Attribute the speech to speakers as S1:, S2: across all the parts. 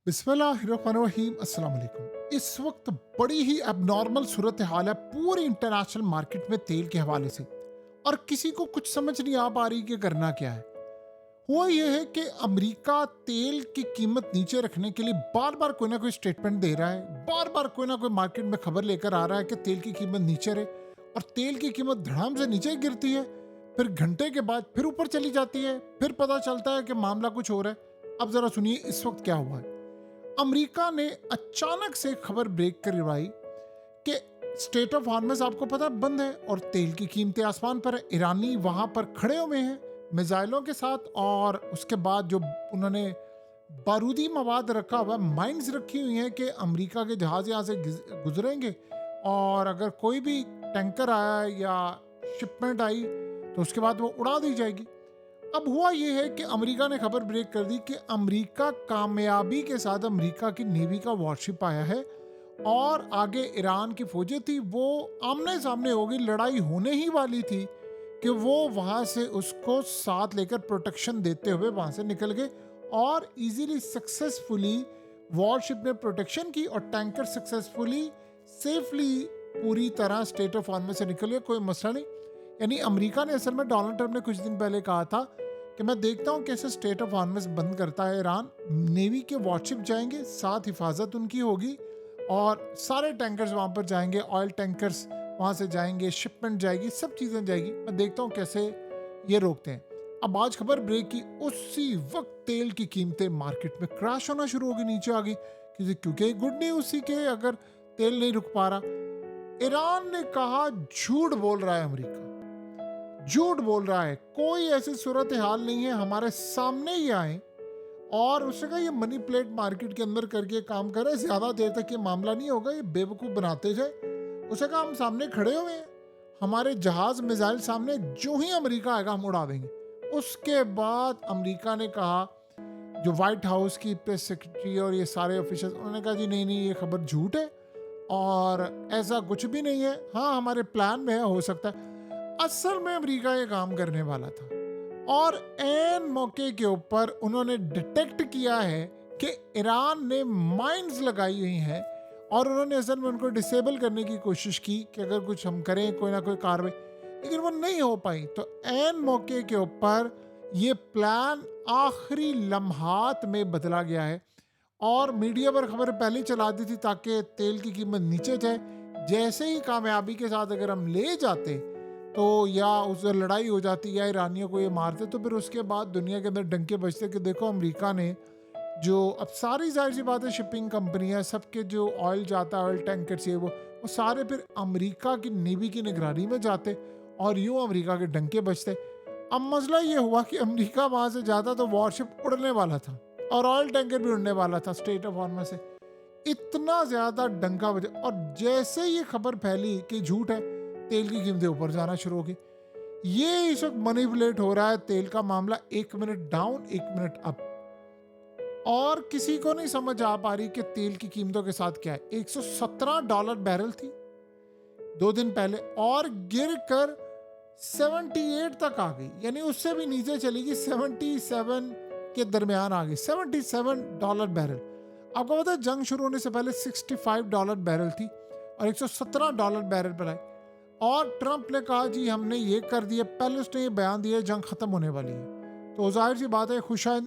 S1: बिस्मिल्लाहिर्रहमानिर्रहीम अस्सलाम वालेकुम। इस वक्त बड़ी ही एबनॉर्मल सूरत हाल है पूरी इंटरनेशनल मार्केट में तेल के हवाले से, और किसी को कुछ समझ नहीं आ पा रही कि करना क्या है। हुआ यह है कि अमेरिका तेल की कीमत नीचे रखने के लिए बार बार कोई ना कोई स्टेटमेंट दे रहा है, बार बार कोई ना कोई मार्केट में खबर लेकर आ रहा है कि तेल की कीमत नीचे रहे, और तेल की कीमत धड़ाम से नीचे गिरती है, फिर घंटे के बाद फिर ऊपर चली जाती है, फिर पता चलता है कि मामला कुछ और है। अब जरा सुनिए इस वक्त क्या हुआ है। अमेरिका ने अचानक से खबर ब्रेक करवाई कि स्टेट ऑफ हार्मस आपको पता है बंद है, और तेल की कीमतें आसमान पर है। ईरानी वहां पर खड़े हुए हैं मिसाइलों के साथ, और उसके बाद जो उन्होंने बारूदी मवाद रखा हुआ, माइंस रखी हुई हैं कि अमेरिका के जहाज यहाँ से गुजरेंगे, और अगर कोई भी टैंकर आया या शिपमेंट आई तो उसके बाद वो उड़ा दी जाएगी। अब हुआ यह है कि अमेरिका ने खबर ब्रेक कर दी कि अमेरिका कामयाबी के साथ अमेरिका की नेवी का वॉरशिप आया है, और आगे ईरान की फौजें थी वो आमने सामने हो गई, लड़ाई होने ही वाली थी कि वो वहां से उसको साथ लेकर प्रोटेक्शन देते हुए वहां से निकल गए, और इजीली सक्सेसफुली वॉरशिप ने प्रोटेक्शन की, और टैंकर सक्सेसफुली सेफली पूरी तरह स्टेट ऑफ हार्मस से निकल गए, कोई मसला नहीं। यानी अमेरिका ने असल में डोनाल्ड ट्रंप ने कुछ दिन पहले कहा था कि मैं देखता हूँ कैसे स्टेट ऑफ हार्मस बंद करता है ईरान, नेवी के वॉरशिप जाएंगे, साथ हिफाजत उनकी होगी, और सारे टैंकर्स वहाँ पर जाएंगे, ऑयल टैंकर्स वहाँ से जाएंगे, शिपमेंट जाएगी, सब चीज़ें जाएगी। मैं देखता हूँ कैसे ये रोकते हैं। अब आज खबर ब्रेक की, उसी वक्त तेल की कीमतें मार्केट में क्रैश होना शुरू हो गई, नीचे आ गई, क्योंकि गुड न्यूज़ थी कि अगर तेल नहीं रुक पा रहा। ईरान ने कहा झूठ बोल रहा है अमेरिका, झूठ बोल रहा है, कोई ऐसी सूरत हाल नहीं है, हमारे सामने ही आए, और उसने कहा ये मनी प्लेट मार्केट के अंदर करके काम कर रहे, ज्यादा देर तक ये मामला नहीं होगा, ये बेवकूफ बनाते जाए। उसने कहा हम सामने खड़े हुए हैं, हमारे जहाज मिसाइल सामने, जो ही अमेरिका आएगा हम उड़ा देंगे। उसके बाद अमेरिका ने कहा, जो व्हाइट हाउस की प्रेस सेक्रेटरी और ये सारे ऑफिसर्स, उन्होंने कहा जी नहीं नहीं, ये खबर झूठ है और ऐसा कुछ भी नहीं है, हाँ हमारे प्लान में है, हो सकता है। असल में अमेरिका ये काम करने वाला था, और एन मौके के ऊपर उन्होंने डिटेक्ट किया है कि ईरान ने माइंस लगाई हुई हैं, और उन्होंने असल में उनको डिसेबल करने की कोशिश की कि अगर कुछ हम करें कोई ना कोई कार्रवाई, लेकिन वो नहीं हो पाई। तो एन मौके के ऊपर ये प्लान आखिरी लम्हात में बदला गया है, और मीडिया पर खबर पहले ही चला दी थी ताकि तेल की कीमत नीचे जाए। जैसे ही कामयाबी के साथ अगर हम ले जाते तो या उससे लड़ाई हो जाती या ईरानियों को ये मारते, तो फिर उसके बाद दुनिया के अंदर डंके बजते कि देखो अमेरिका ने जो, अब सारी जाहिर सी बात है शिपिंग कंपनी है, सबके जो ऑयल जाता है, ऑयल टैंकर्स ये वो सारे फिर अमेरिका की नेवी की निगरानी में जाते, और यूं अमेरिका के डंके बजते। अब मसला ये हुआ कि अमेरिका वहां से जाता तो वॉरशिप उड़ने वाला था, और ऑयल टैंकर भी उड़ने वाला था स्टेट ऑफ हार्मस से। इतना ज्यादा डंका बजा, और जैसे ये खबर फैली कि झूठ है, तेल की कीमतें ऊपर जाना शुरू हो गई। ये इस वक्त मैनिपुलेट हो रहा है तेल का मामला, 1 मिनट डाउन 1 मिनट अप, और किसी को नहीं समझ आ पा रही कि तेल की कीमतों के साथ क्या है। $117 बैरल थी 2 दिन पहले, और गिर कर 78 तक आ गई, यानी उससे भी नीचे चली गई, 77 के दरमियान आ गई, $77 बैरल। आपको पता है जंग शुरू होने से पहले $65 बैरल थी, और $117 बैरल पर आई, और ट्रंप ने कहा जी हमने ये कर दिया, पहले उसने ये बयान दिया जंग खत्म होने वाली है। तो जाहिर सी बात है खुशाइन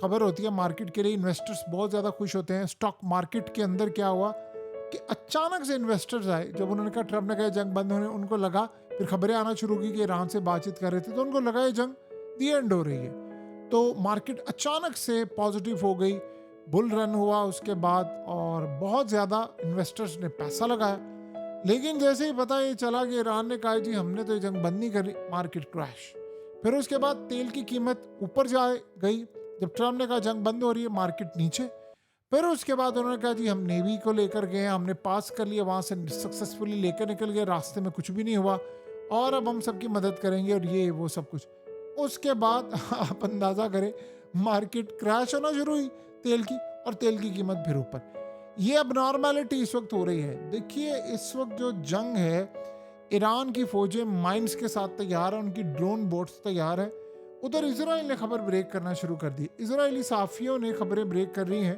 S1: खबर होती है मार्केट के लिए, इन्वेस्टर्स बहुत ज़्यादा खुश होते हैं। स्टॉक मार्केट के अंदर क्या हुआ कि अचानक से इन्वेस्टर्स आए, जब उन्होंने कहा ट्रंप ने कहा जंग बंद होने, उनको लगा, फिर खबरें आना शुरू की कि ईरान से बातचीत कर रहे थे, तो उनको लगा ये जंग दी एंड हो रही है। तो मार्केट अचानक से पॉजिटिव हो गई, बुल रन हुआ उसके बाद, और बहुत ज़्यादा इन्वेस्टर्स ने पैसा लगाया। लेकिन जैसे ही पता ये चला कि ईरान ने कहा जी हमने तो ये जंग बंद नहीं करी, मार्केट क्रैश। फिर उसके बाद तेल की कीमत ऊपर जा गई, जब ट्रंप ने कहा जंग बंद हो रही है, मार्केट नीचे। फिर उसके बाद उन्होंने कहा जी हम नेवी को लेकर गए, हमने पास कर लिया, वहाँ से सक्सेसफुली लेकर निकल गए, रास्ते में कुछ भी नहीं हुआ, और अब हम सबकी मदद करेंगे, और ये वो सब कुछ। उसके बाद आप अंदाज़ा करें मार्केट क्रैश होना शुरू हुई तेल की, और तेल की कीमत फिर ऊपर। ये अब नॉर्मेलिटी इस वक्त हो रही है। देखिए इस वक्त जो जंग है, ईरान की फौजें माइंस के साथ तैयार है, उनकी ड्रोन बोट्स तैयार है। उधर इजराइल ने खबर ब्रेक करना शुरू कर दी। इजरायली सहाफ़ियों ने खबरें ब्रेक कर रही हैं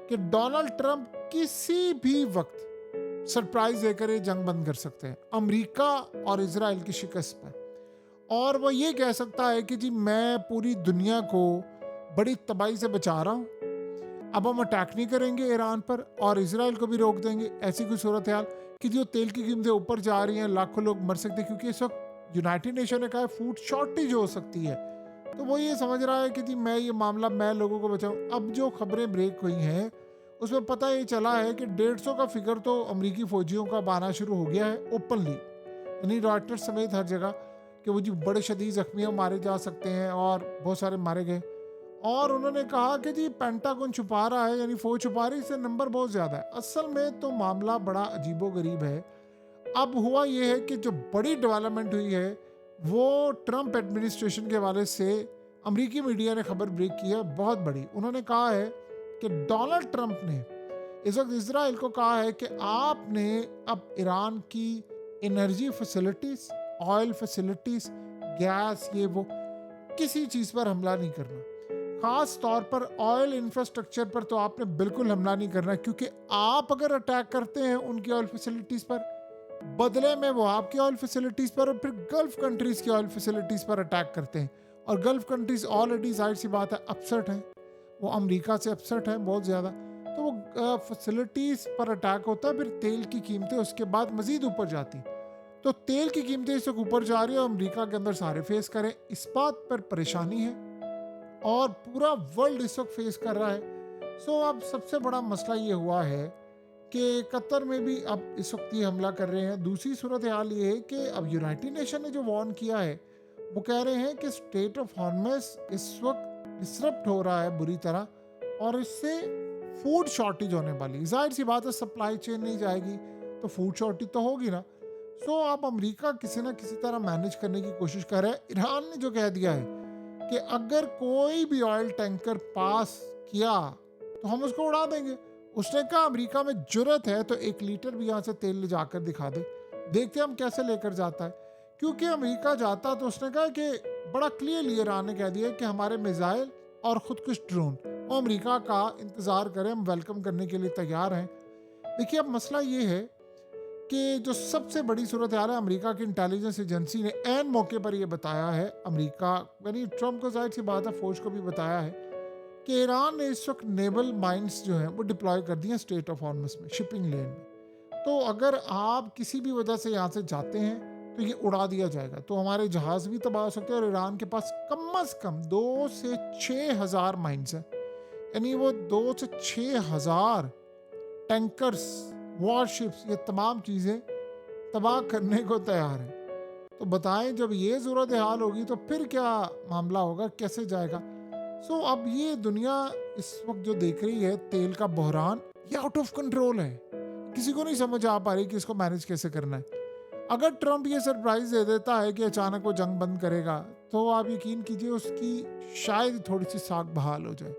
S1: कि डोनाल्ड ट्रंप किसी भी वक्त सरप्राइज देकर ये जंग बंद कर सकते हैं अमेरिका और इजराइल की शिकस्त पर। और वो ये कह सकता है कि जी मैं पूरी दुनिया को बड़ी तबाही से बचा रहा हूँ, अब हम अटैक नहीं करेंगे ईरान पर और इसराइल को भी रोक देंगे। ऐसी कोई सूरत हाल कि जो तेल की कीमतें ऊपर जा रही हैं, लाखों लोग मर सकते हैं, क्योंकि इस वक्त यूनाइटेड नेशन ने कहा है फूड शॉर्टेज हो सकती है। तो वो ये समझ रहा है कि जी मैं ये मामला मैं लोगों को बचाऊं। अब जो खबरें ब्रेक हुई हैं उसमें पता ये चला है कि 150 का फिगर तो अमरीकी फौजियों का आना शुरू हो गया है ओपनली, यानी रॉयटर्स समेत हर जगह, कि वो जी बड़े शदीद जख्मियों मारे जा सकते हैं और बहुत सारे मारे गए। और उन्होंने कहा कि जी पेंटागन छुपा रहा है, यानी फौज छुपा रही है, इससे नंबर बहुत ज़्यादा है। असल में तो मामला बड़ा अजीबो गरीब है। अब हुआ ये है कि जो बड़ी डेवलपमेंट हुई है वो ट्रंप एडमिनिस्ट्रेशन के हवाले से अमेरिकी मीडिया ने खबर ब्रेक की है, बहुत बड़ी। उन्होंने कहा है कि डोनाल्ड ट्रंप ने इस वक्त इसराइल को कहा है कि आपने अब ईरान की energy facilities, oil facilities, gas, ये वो किसी चीज़ पर हमला नहीं करना। खास तौर पर ऑयल इंफ्रास्ट्रक्चर पर तो आपने बिल्कुल हमला नहीं करना, क्योंकि आप अगर अटैक करते हैं उनकी ऑयल फैसिलिटीज पर, बदले में वो आपकी ऑयल फैसिलिटीज पर और फिर गल्फ कंट्रीज की ऑयल फैसिलिटीज पर अटैक करते हैं। और गल्फ कंट्रीज ऑलरेडी जाहिर सी बात है अपसेट हैं, वो अमेरिका से अपसेट है बहुत ज़्यादा। तो वो फैसिलिटीज पर अटैक होता है, फिर तेल की कीमतें उसके बाद मजीद ऊपर जाती। तो तेल की कीमतें इस वक्त ऊपर जा रही है और अमेरिका के अंदर सारे फेस करें, इस बात पर परेशानी है और पूरा वर्ल्ड इस वक्त फेस कर रहा है। सो अब सबसे बड़ा मसला ये हुआ है कि कतर में भी अब इस वक्त ये हमला कर रहे हैं। दूसरी सूरत हाल ये है कि अब यूनाइटेड नेशन ने जो वार्न किया है, वो कह रहे हैं कि स्टेट ऑफ हॉर्मस इस वक्त डिसरप्ट हो रहा है बुरी तरह और इससे फूड शॉर्टेज होने वाली। जाहिर सी बात है सप्लाई चेन नहीं जाएगी तो फूड शॉर्टेज तो होगी ना। सो अब अमेरिका किसी ना किसी तरह मैनेज करने की कोशिश कर रहा है। ईरान ने जो कह दिया है कि अगर कोई भी ऑयल टैंकर पास किया तो हम उसको उड़ा देंगे। उसने कहा अमेरिका में जुर्रत है तो 1 लीटर भी यहाँ से तेल ले जाकर दिखा दे, देखते हम कैसे लेकर जाता है। क्योंकि अमेरिका जाता तो उसने कहा कि बड़ा क्लियरली ईरान ने कह दिया कि हमारे मिसाइल और खुद कुछ ड्रोन वो अमेरिका का इंतज़ार करें, हम वेलकम करने के लिए तैयार हैं। देखिए अब मसला ये है कि जो सबसे बड़ी सूरत हाल है, अमेरिका की इंटेलिजेंस एजेंसी ने ऐन मौके पर यह बताया है, अमेरिका यानी ट्रंप को जाहिर सी बात है फौज को भी बताया है कि ईरान ने इस वक्त नेवल माइंस जो हैं वो डिप्लॉय कर दी हैं स्टेट ऑफ हॉर्मस में, शिपिंग लेन में। तो अगर आप किसी भी वजह से यहाँ से जाते हैं तो ये उड़ा दिया जाएगा, तो हमारे जहाज़ भी तबाह हो सकते हैं। और ईरान के पास कम अज़ कम 2 से 6 हज़ार माइंस हैं, यानी वो 2 से 6 हज़ार टैंकर्स, वॉरशिप्स, ये तमाम चीज़ें तबाह करने को तैयार हैं। तो बताएं जब ये सूरत हाल होगी तो फिर क्या मामला होगा, कैसे जाएगा। सो अब ये दुनिया इस वक्त जो देख रही है तेल का बहरान, ये आउट ऑफ कंट्रोल है, किसी को नहीं समझ आ पा रही कि इसको मैनेज कैसे करना है। अगर ट्रंप ये सरप्राइज दे देता है कि अचानक वो जंग बंद करेगा तो आप यकीन कीजिए उसकी शायद थोड़ी सी साख बहाल हो जाए।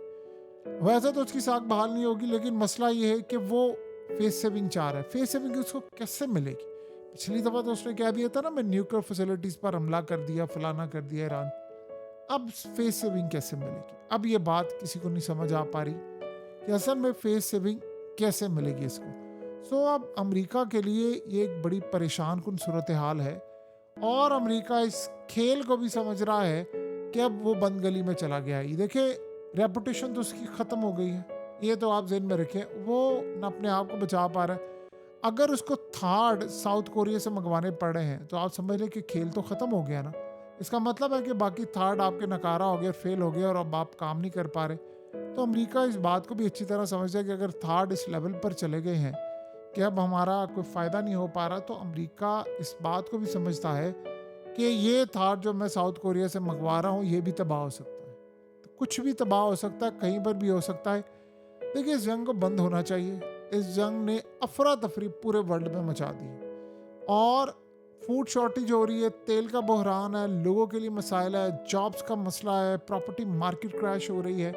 S1: वैसे तो उसकी साख बहाल नहीं होगी, लेकिन मसला ये है कि वो फेस सेविंग चाह रहा है। फेस सेविंग उसको कैसे मिलेगी? पिछली दफ़ा तो उसने कह दिया था ना, मैं न्यूक्लियर फैसिलिटीज़ पर हमला कर दिया, फलाना कर दिया ईरान। अब फेस सेविंग कैसे मिलेगी? अब ये बात किसी को नहीं समझ आ पा रही कि असल में फेस सेविंग कैसे मिलेगी इसको। सो अब अमेरिका के लिए ये एक बड़ी परेशान कुन सूरत हाल है और अमेरिका इस खेल को भी समझ रहा है कि अब वो बंद गली में चला गया है। देखिए रेपुटेशन तो उसकी ख़त्म हो गई है, ये तो आप ज़हन में रखें। वो न अपने आप को बचा पा रहा है। अगर उसको थार्ड साउथ कोरिया से मंगवाने पड़ रहे हैं तो आप समझ लें कि खेल तो ख़त्म हो गया ना। इसका मतलब है कि बाकी थार्ड आपके नकारा हो गया, फेल हो गया और अब आप काम नहीं कर पा रहे। तो अमेरिका इस बात को भी अच्छी तरह समझता है कि अगर थार्ड इस लेवल पर चले गए हैं कि अब हमारा कोई फ़ायदा नहीं हो पा रहा, तो अमेरिका इस बात को भी समझता है कि ये थार्ड जो मैं साउथ कोरिया से मंगवा रहा हूँ ये भी तबाह हो सकता है। तो कुछ भी तबाह हो सकता है, कहीं पर भी हो सकता है। देखिए इस जंग को बंद होना चाहिए। इस जंग ने अफरा तफरी पूरे वर्ल्ड में मचा दी है और फूड शॉर्टेज हो रही है, तेल का बहरान है, लोगों के लिए मसाइल है, जॉब्स का मसला है, प्रॉपर्टी मार्केट क्रैश हो रही है।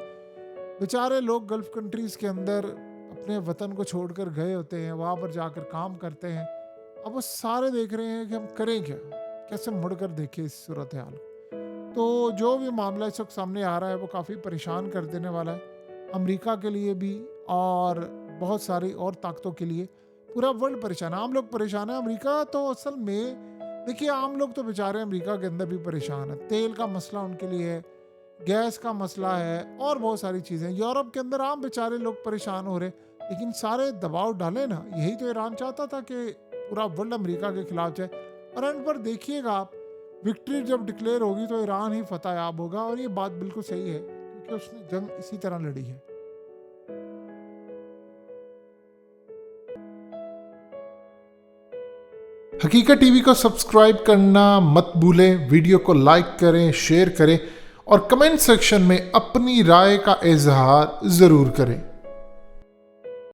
S1: बेचारे लोग गल्फ कंट्रीज़ के अंदर अपने वतन को छोड़कर गए होते हैं, वहाँ पर जाकर काम करते हैं। अब वो सारे देख रहे हैं कि हम करें क्या, कैसे मुड़कर देखें इस सूरत हाल को। तो जो भी मामला इस वक्त सामने आ रहा है वो काफ़ी परेशान कर देने वाला है, अमेरिका के लिए भी और बहुत सारी और ताकतों के लिए पूरा वर्ल्ड परेशान है। आम लोग परेशान है। अमेरिका तो असल में देखिए, आम लोग तो बेचारे अमेरिका के अंदर भी परेशान है। तेल का मसला उनके लिए है, गैस का मसला है और बहुत सारी चीज़ें। यूरोप के अंदर आम बेचारे लोग परेशान हो रहे, लेकिन सारे दबाव डाले ना। यही तो ईरान चाहता था कि पूरा वर्ल्ड अमेरिका के खिलाफ जाए, और एंड पर देखिएगा आप, विक्ट्री जब डिक्लेयर होगी तो ईरान ही फतह याब होगा। और ये बात बिल्कुल सही है, क्योंकि उसने जंग इसी तरह लड़ी है। हकीकत टीवी को सब्सक्राइब करना मत भूलें, वीडियो को लाइक करें, शेयर करें और कमेंट सेक्शन में अपनी राय का इजहार ज़रूर करें।